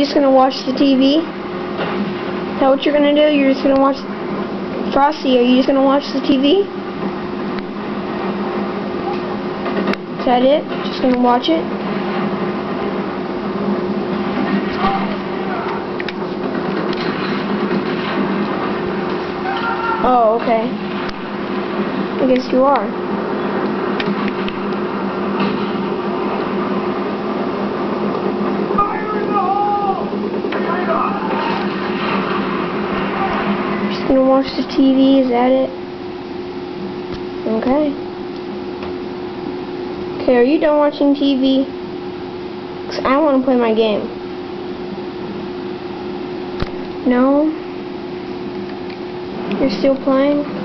just gonna watch the TV? Is that what you're gonna do? You're just gonna watch... Frosty, are you just gonna watch the TV? Is that it? Just gonna watch it? Oh, okay. I guess you are. Just gonna watch the TV, is that it? Okay. Okay, are you done watching TV? 'Cause I want to play my game. No? You're still playing?